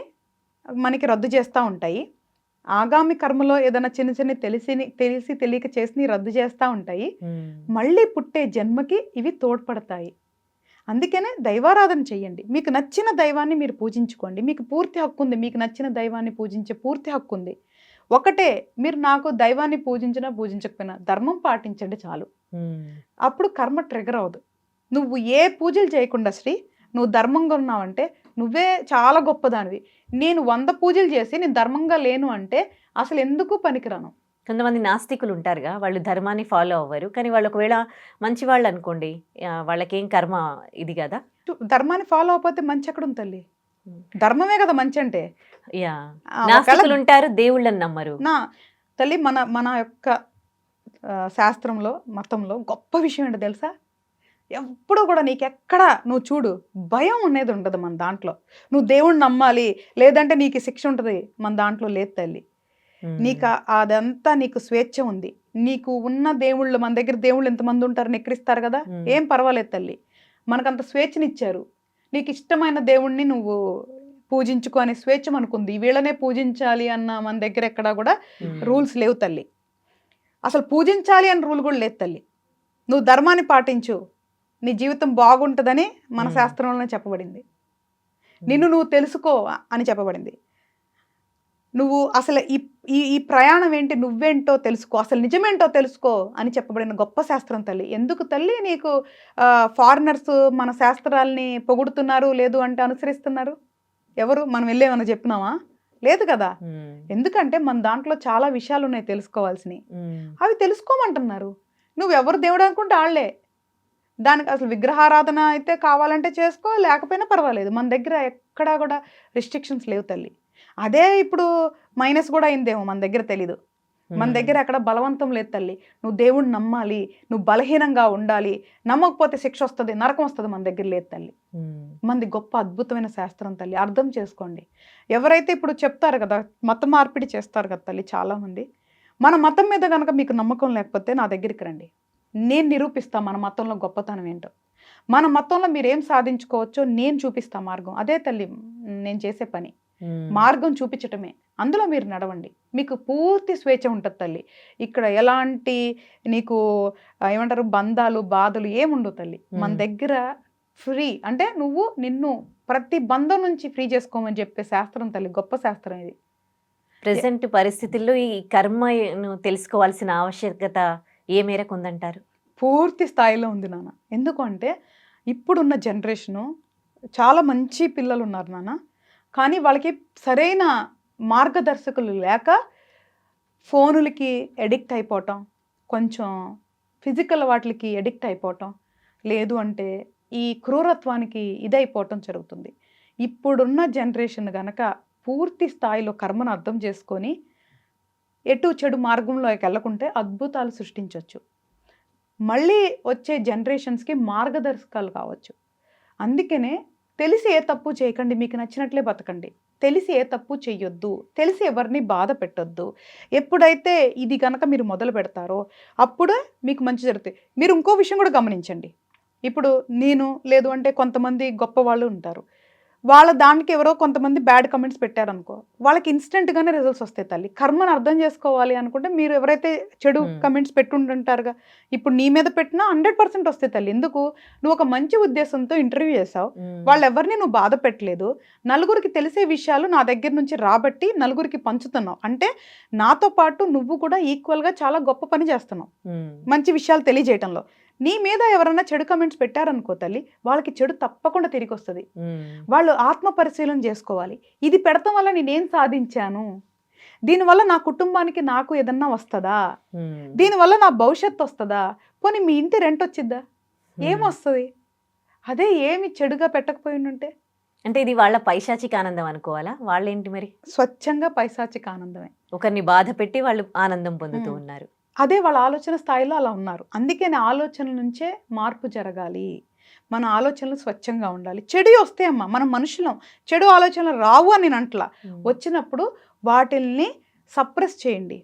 Speaker 3: మనకి రద్దు చేస్తూ ఉంటాయి. ఆగామి కర్మలో ఏదైనా చిన్న తెలిసి తెలియక చేసి రద్దు చేస్తూ ఉంటాయి. మళ్ళీ పుట్టే జన్మకి ఇవి తోడ్పడతాయి. అందుకనే దైవారాధన చెయ్యండి. మీకు నచ్చిన దైవాన్ని మీరు పూజించుకోండి. మీకు పూర్తి హక్కు ఉంది. మీకు నచ్చిన దైవాన్ని పూజించే పూర్తి హక్కు ఉంది. ఒకటే, మీరు నాకు దైవాన్ని పూజించినా పూజించకపోయినా ధర్మం పాటించండి చాలు. అప్పుడు కర్మ ట్రిగర్ అవ్వదు. నువ్వు ఏ పూజలు చేయకుండా శ్రీ, నువ్వు ధర్మంగా ఉన్నావంటే నువ్వే చాలా గొప్పదానివి. నేను 100 పూజలు చేసి నేను ధర్మంగా లేను అంటే అసలు ఎందుకు పనికిరాను.
Speaker 2: కొంతమంది నాస్తికులు ఉంటారుగా, వాళ్ళు ధర్మాన్ని ఫాలో అవ్వరు. కానీ వాళ్ళు ఒకవేళ మంచి వాళ్ళు అనుకోండి, వాళ్ళకేం కర్మ ఇది కదా.
Speaker 3: ధర్మాన్ని ఫాలో అవ్వకపోతే మంచి ఎక్కడ ఉంది తల్లి? ధర్మమే కదా మంచి అంటే.
Speaker 2: యా,
Speaker 3: ఒకవేళ
Speaker 2: నాస్తికులు ఉంటారు, దేవుళ్ళని నమ్మరు.
Speaker 3: నా తల్లి, మన మన యొక్క శాస్త్రంలో, మతంలో గొప్ప విషయం ఏంటో తెలుసా? ఎప్పుడు కూడా నీకెక్కడ నువ్వు చూడు, భయం అనేది ఉండదు మన దాంట్లో. నువ్వు దేవుణ్ణి నమ్మాలి, లేదంటే నీకు శిక్ష ఉంటుంది, మన దాంట్లో లేదు తల్లి. నీకు అదంతా నీకు స్వేచ్ఛ ఉంది. నీకు ఉన్న దేవుళ్ళు, మన దగ్గర దేవుళ్ళు ఎంతమంది ఉంటారు, నెక్కిరిస్తారు కదా, ఏం పర్వాలేదు తల్లి. మనకంత స్వేచ్ఛనిచ్చారు. నీకు ఇష్టమైన దేవుణ్ణి నువ్వు పూజించుకో అనే స్వేచ్ఛ మనకుంది. వీళ్ళనే పూజించాలి అన్న మన దగ్గర ఎక్కడా కూడా రూల్స్ లేవు తల్లి. అసలు పూజించాలి అన్న రూల్ కూడా లేదు తల్లి. నువ్వు ధర్మాన్ని పాటించు, నీ జీవితం బాగుంటుందని మన శాస్త్రంలోనే చెప్పబడింది. నిన్ను నువ్వు తెలుసుకో అని చెప్పబడింది. నువ్వు అసలు ఈ ఈ ప్రయాణం ఏంటి, నువ్వేంటో తెలుసుకో, అసలు నిజమేంటో తెలుసుకో అని చెప్పబడిన గొప్ప శాస్త్రం తల్లి. ఎందుకు తల్లి నీకు ఫారినర్స్ మన శాస్త్రాల్ని పొగుడుతున్నారు, లేదు అంటే అనుసరిస్తున్నారు? ఎవరు? మనం వెళ్ళేమన్నా చెప్పినామా? లేదు కదా. ఎందుకంటే మన దాంట్లో చాలా విషయాలు ఉన్నాయి తెలుసుకోవాల్సినవి. అవి తెలుసుకోమంటున్నారు. నువ్వు ఎవరు దేవుడు అనుకుంటే వాళ్ళే. దానికి అసలు విగ్రహారాధన అయితే కావాలంటే చేసుకో, లేకపోయినా పర్వాలేదు. మన దగ్గర ఎక్కడా కూడా రిస్ట్రిక్షన్స్ లేవు తల్లి. అదే ఇప్పుడు మైనస్ కూడా అయిందేమో, మన దగ్గర తెలీదు. మన దగ్గర ఎక్కడ బలవంతం లేదు తల్లి. నువ్వు దేవుణ్ణి నమ్మాలి, నువ్వు బలహీనంగా ఉండాలి, నమ్మకపోతే శిక్ష వస్తుంది, నరకం వస్తుంది, మన దగ్గర లేదు తల్లి. మనది గొప్ప అద్భుతమైన శాస్త్రం తల్లి, అర్థం చేసుకోండి. ఎవరైతే ఇప్పుడు చెప్తారు కదా, మత మార్పిడి చేస్తారు కదా తల్లి చాలామంది, మన మతం మీద కనుక మీకు నమ్మకం లేకపోతే నా దగ్గరికి రండి, నేను నిరూపిస్తా మన మతంలో గొప్పతనం ఏంటో. మన మతంలో మీరు ఏం సాధించుకోవచ్చో నేను చూపిస్తా మార్గం. అదే తల్లి నేను చేసే పని, మార్గం చూపించటమే. అందులో మీరు నడవండి, మీకు పూర్తి స్వేచ్ఛ ఉంటుంది తల్లి. ఇక్కడ ఎలాంటి నీకు ఏమంటారు బంధాలు, బాధలు ఏముండవు తల్లి. మన దగ్గర ఫ్రీ అంటే నువ్వు నిన్ను ప్రతి బంధం నుంచి ఫ్రీ చేసుకోమని చెప్పే శాస్త్రం తల్లి, గొప్ప శాస్త్రం ఇది.
Speaker 2: ప్రెసెంట్ పరిస్థితుల్లో ఈ కర్మను తెలుసుకోవాల్సిన ఆవశ్యకత ఏ మేరకు ఉందంటారు?
Speaker 3: పూర్తి స్థాయిలో ఉంది నాన్న. ఎందుకంటే ఇప్పుడున్న జనరేషను చాలా మంచి పిల్లలు ఉన్నారు నాన్న, కానీ వాళ్ళకి సరైన మార్గదర్శకులు లేక ఫోనులకి ఎడిక్ట్ అయిపోవటం, కొంచెం ఫిజికల్ వాటికి ఎడిక్ట్ అయిపోవటం, లేదు అంటే ఈ క్రూరత్వానికి ఇదైపోవటం జరుగుతుంది. ఇప్పుడున్న జనరేషన్ కనుక పూర్తి స్థాయిలో కర్మను అర్థం చేసుకొని ఎటు చెడు మార్గంలోకి వెళ్ళకుంటే అద్భుతాలు సృష్టించవచ్చు. మళ్ళీ వచ్చే జనరేషన్స్కి మార్గదర్శకాలు కావచ్చు. అందుకనే తెలిసి ఏ తప్పు చేయకండి, మీకు నచ్చినట్లే బతకండి. తెలిసి ఏ తప్పు చెయ్యొద్దు, తెలిసి ఎవరిని బాధ పెట్టొద్దు. ఎప్పుడైతే ఇది కనుక మీరు మొదలు పెడతారో అప్పుడే మీకు మంచి జరుగుతుంది. మీరు ఇంకో విషయం కూడా గమనించండి. ఇప్పుడు నేను, లేదు అంటే కొంతమంది గొప్ప వాళ్ళు ఉంటారు, వాళ్ళ దానికి ఎవరో కొంతమంది బ్యాడ్ కమెంట్స్ పెట్టారనుకో, వాళ్ళకి ఇన్స్టెంట్గానే రిజల్ట్స్ వస్తాయి తల్లి. కర్మను అర్థం చేసుకోవాలి అనుకుంటే మీరు ఎవరైతే చెడు కమెంట్స్ పెట్టుంటుంటారుగా, ఇప్పుడు నీ మీద పెట్టినా 100% వస్తాయి తల్లి. ఎందుకు? నువ్వు ఒక మంచి ఉద్దేశంతో ఇంటర్వ్యూ చేసావు, వాళ్ళు ఎవరిని నువ్వు బాధ పెట్టలేదు, నలుగురికి తెలిసే విషయాలు నా దగ్గర నుంచి రాబట్టి నలుగురికి పంచుతున్నావు అంటే నాతో పాటు నువ్వు కూడా ఈక్వల్గా చాలా గొప్ప పని చేస్తున్నావు మంచి విషయాలు తెలియజేయటంలో. నీ మీద ఎవరైనా చెడు కమెంట్స్ పెట్టారనుకో తల్లి, వాళ్ళకి చెడు తప్పకుండా తిరిగి వస్తుంది. వాళ్ళు ఆత్మ పరిశీలన చేసుకోవాలి. ఇది పెడతాం వల్ల నేనేం సాధించాను, దీనివల్ల నా కుటుంబానికి నాకు ఏదన్నా వస్తుందా, దీనివల్ల నా భవిష్యత్తు వస్తుందా, పోనీ మీ ఇంటి రెంట్ వచ్చిద్దా, ఏమొస్తుంది? అదే ఏమి చెడుగా పెట్టకపోయి ఉంటే.
Speaker 2: అంటే ఇది వాళ్ళ పైశాచిక ఆనందం అనుకోవాలా? వాళ్ళేంటి మరి?
Speaker 3: స్వచ్ఛంగా పైశాచిక ఆనందమే.
Speaker 2: ఒకరిని బాధ పెట్టి వాళ్ళు ఆనందం పొందుతూ ఉన్నారు.
Speaker 3: అదే వాళ్ళ ఆలోచన స్థాయిలో అలా ఉన్నారు. అందుకని ఆలోచనల నుంచే మార్పు జరగాలి. మన ఆలోచనలు స్వచ్ఛంగా ఉండాలి. చెడు వస్తే అమ్మ, మనం మనుషులం, చెడు ఆలోచనలు రావు అని నేను అంటలా. వచ్చినప్పుడు వాటిల్ని సప్రెస్ చేయండి,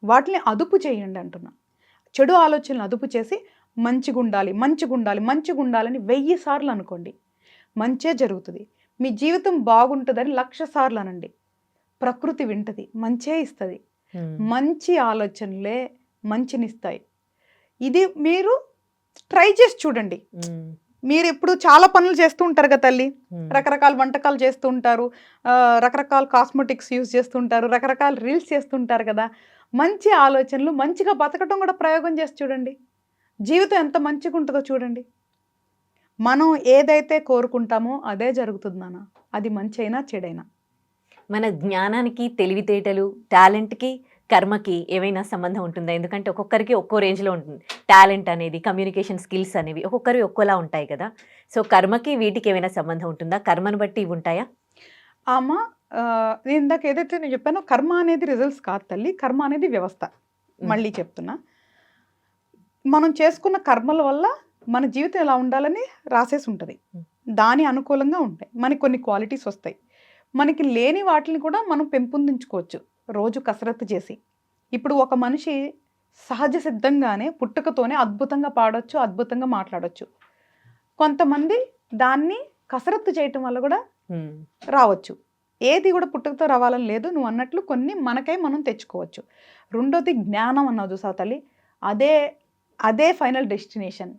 Speaker 3: వాటిని అదుపు చేయండి అంటున్నా. చెడు ఆలోచనలు అదుపు చేసి మంచిగా ఉండాలి, మంచిగా ఉండాలి, మంచిగా ఉండాలని 1000 సార్లు అనుకోండి, మంచే జరుగుతుంది. మీ జీవితం బాగుంటుందని 1,00,000 సార్లు అనండి, ప్రకృతి వింటది, మంచే ఇస్తుంది. మంచి ఆలోచనలే మంచినిస్తాయి. ఇది మీరు ట్రై చేసి చూడండి. మీరు ఇప్పుడు చాలా పనులు చేస్తూ ఉంటారు కదా తల్లి, రకరకాల వంటకాలు చేస్తూ ఉంటారు, రకరకాల కాస్మెటిక్స్ యూజ్ చేస్తుంటారు, రకరకాల రీల్స్ చేస్తుంటారు కదా. మంచి ఆలోచనలు, మంచిగా బతకటం కూడా ప్రయోగం చేసి చూడండి, జీవితం ఎంత మంచిగా ఉంటుందో చూడండి. మనం ఏదైతే కోరుకుంటామో అదే జరుగుతుంది నాన్న, అది మంచి అయినా చెడైనా.
Speaker 2: మన జ్ఞానానికి, తెలివితేటలు, టాలెంట్కి కర్మకి ఏమైనా సంబంధం ఉంటుందా? ఎందుకంటే ఒక్కొక్కరికి ఒక్కో రేంజ్లో ఉంటుంది. టాలెంట్ అనేది, కమ్యూనికేషన్ స్కిల్స్ అనేవి ఒక్కొక్కరి ఒక్కోలా ఉంటాయి కదా. సో కర్మకి వీటికి ఏమైనా సంబంధం ఉంటుందా? కర్మను బట్టి ఇవి ఉంటాయా?
Speaker 3: అమ్మ నేను ఇందాక ఏదైతే నేను చెప్పానో కర్మ అనేది రిజల్ట్స్ కాదు తల్లి, కర్మ అనేది వ్యవస్థ. మళ్ళీ చెప్తున్నా, మనం చేసుకున్న కర్మల వల్ల మన జీవితం ఎలా ఉండాలని రాసేసి ఉంటుంది. దాని అనుకూలంగా ఉంటాయి మనకి కొన్ని క్వాలిటీస్ వస్తాయి. మనకి లేని వాటిని కూడా మనం పెంపొందించుకోవచ్చు రోజు కసరత్తు చేసి. ఇప్పుడు ఒక మనిషి సహజ సిద్ధంగానే పుట్టుకతోనే అద్భుతంగా పాడొచ్చు, అద్భుతంగా మాట్లాడొచ్చు. కొంతమంది దాన్ని కసరత్తు చేయటం వల్ల కూడా రావచ్చు. ఏది కూడా పుట్టుకతో రావాలని లేదు. నువ్వు అన్నట్లు కొన్ని మనకై మనం తెచ్చుకోవచ్చు. రెండోది జ్ఞానం అన్నావు చూసావు తల్లి, అదే అదే ఫైనల్ డెస్టినేషన్.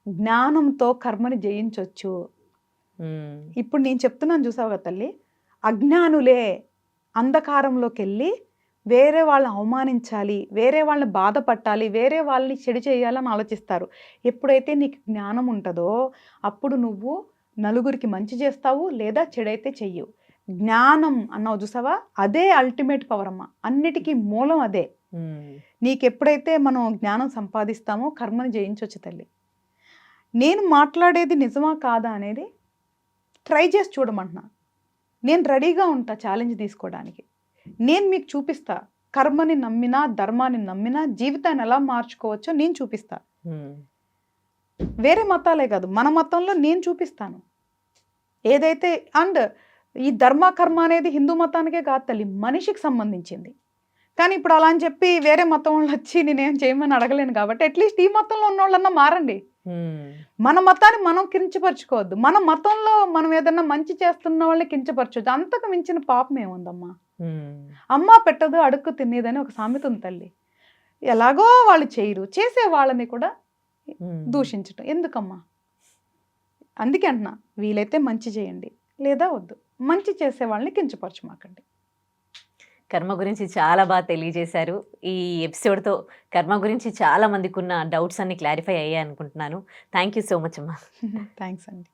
Speaker 3: జ్ఞానంతో కర్మని జయించవచ్చు. ఇప్పుడు నేను చెప్తున్నాను చూసావు కదా తల్లి, అజ్ఞానులే అంధకారంలోకి వెళ్ళి వేరే వాళ్ళని అవమానించాలి, వేరే వాళ్ళని బాధపట్టాలి, వేరే వాళ్ళని చెడు చేయాలని ఆలోచిస్తారు. ఎప్పుడైతే నీకు జ్ఞానం ఉంటుందో అప్పుడు నువ్వు నలుగురికి మంచి చేస్తావు, లేదా చెడైతే చెయ్యవు. జ్ఞానం అన్నావు చూసావా, అదే అల్టిమేట్ పవర్ అమ్మ. అన్నిటికీ మూలం అదే. నీకు ఎప్పుడైతే మనం జ్ఞానం సంపాదిస్తామో కర్మని జయించవచ్చు తల్లి. నేను మాట్లాడేది నిజమా కాదా అనేది ట్రై చేసి చూడమంటున్నా. నేను రెడీగా ఉంటా ఛాలెంజ్ తీసుకోవడానికి. నేను మీకు చూపిస్తా, కర్మని నమ్మినా ధర్మాన్ని నమ్మినా జీవితాన్ని ఎలా మార్చుకోవచ్చో నేను చూపిస్తా. వేరే మతాలే కాదు, మన మతంలో నేను చూపిస్తాను ఏదైతే. అండ్ ఈ ధర్మ కర్మ అనేది హిందూ మతానికే కాదు తల్లి, మనిషికి సంబంధించింది. కానీ ఇప్పుడు అలా అని చెప్పి వేరే మతం వాళ్ళు వచ్చి నేనేం చేయమని అడగలేను. కాబట్టి అట్లీస్ట్ ఈ మతంలో ఉన్న వాళ్ళన్నా మారండి. మన మతాన్ని మనం కించపరచుకోవద్దు. మన మతంలో మనం ఏదన్నా మంచి చేస్తున్న వాళ్ళని కించపరచొద్దు. అంతకు మించిన పాపం ఏముందమ్మా. అమ్మ పెట్టదు అడుక్కు తినేదని ఒక సామెత ఉంది తల్లి. ఎలాగో వాళ్ళు చేయరు, చేసే వాళ్ళని కూడా దూషించటం ఎందుకమ్మా? అందుకే అంటున్నా, వీలైతే మంచి చేయండి, లేదా వద్దు. మంచి చేసే వాళ్ళని కించపరచమాకండి.
Speaker 2: కర్మ గురించి చాలా బాగా తెలియజేశారు. ఈ ఎపిసోడ్తో కర్మ గురించి చాలా మందికి ఉన్న డౌట్స్ అన్ని క్లారిఫై అయ్యాయి అనుకుంటున్నాను. థ్యాంక్ యూ సో మచ్ అమ్మా.
Speaker 3: థ్యాంక్స్ అండి.